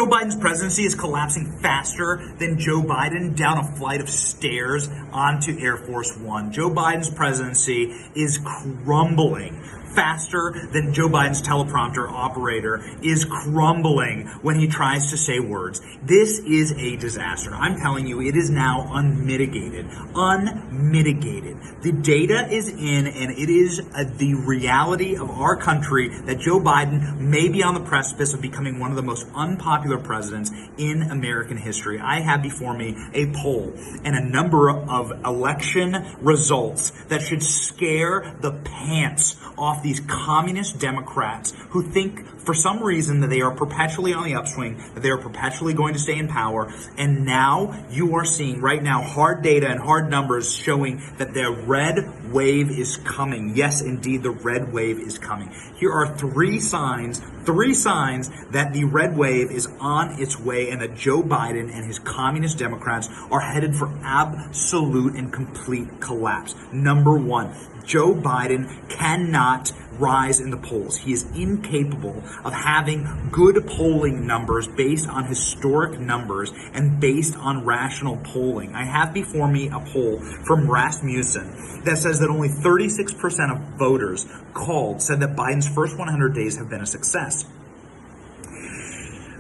Joe Biden's presidency is collapsing faster than Joe Biden down a flight of stairs onto Air Force One. Joe Biden's presidency is crumbling faster than Joe Biden's teleprompter operator is crumbling when he tries to say words. This is a disaster. I'm telling you, it is now unmitigated. Unmitigated. The data is in, and it is the reality of our country that Joe Biden may be on the precipice of becoming one of the most unpopular presidents in American history. I have before me a poll and a number of election results that should scare the pants off these communist Democrats who think for some reason that they are perpetually on the upswing, that they are perpetually going to stay in power. And now you are seeing right now hard data and hard numbers showing that the red wave is coming. Yes, indeed, the red wave is coming. Here are three signs that the red wave is on its way and that Joe Biden and his communist Democrats are headed for absolute and complete collapse. Number one, Joe Biden cannot rise in the polls. He is incapable of having good polling numbers based on historic numbers and based on rational polling. I have before me a poll from Rasmussen that says that only 36% of voters called said that Biden's first 100 days have been a success.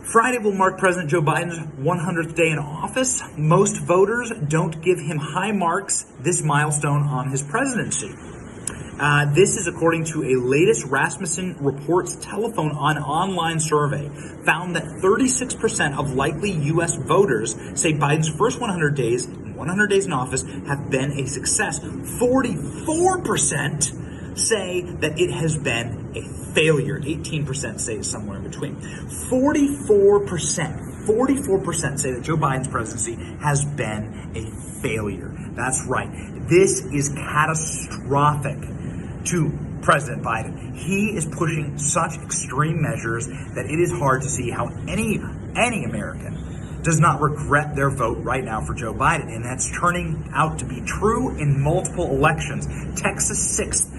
Friday will mark President Joe Biden's 100th day in office. Most voters don't give him high marks this milestone on his presidency. This is according to a latest Rasmussen Reports telephone on online survey, found that 36% of likely U.S. voters say Biden's first 100 days in office have been a success. 44% say that it has been a failure. 18% say it's somewhere in between. 44% say that Joe Biden's presidency has been a failure. That's right. This is catastrophic to President Biden. He is pushing such extreme measures that it is hard to see how any American does not regret their vote right now for Joe Biden. And that's turning out to be true in multiple elections. Texas 6th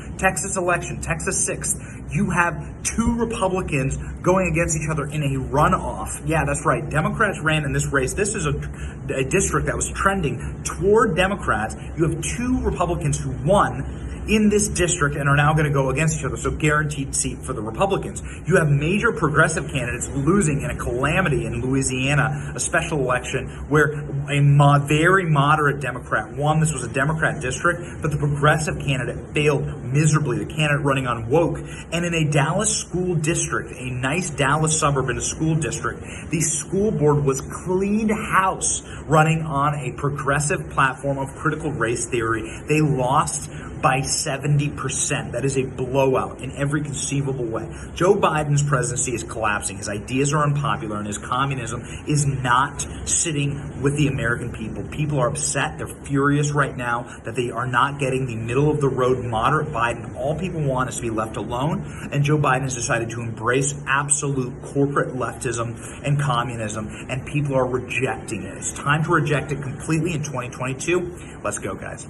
election, Texas 6th. You have two Republicans going against each other in a runoff. Yeah, that's right. Democrats ran in this race. This is a district that was trending toward Democrats. You have two Republicans who won in this district and are now going to go against each other, so guaranteed seat for the Republicans. You have major progressive candidates losing in a calamity in Louisiana, a special election where a very moderate Democrat won. This was a Democrat district, but the progressive candidate failed miserably, the candidate running on woke. And in a Dallas school district, a nice Dallas suburb in a school district, the school board was cleaned house running on a progressive platform of critical race theory. They lost by 70%. That is a blowout in every conceivable way. Joe Biden's presidency is collapsing. His ideas are unpopular, and his communism is not sitting with the American people. People are upset. They're furious right now that they are not getting the middle-of-the-road moderate Biden. All people want is to be left alone, and Joe Biden has decided to embrace absolute corporate leftism and communism, and people are rejecting it. It's time to reject it completely in 2022. Let's go, guys.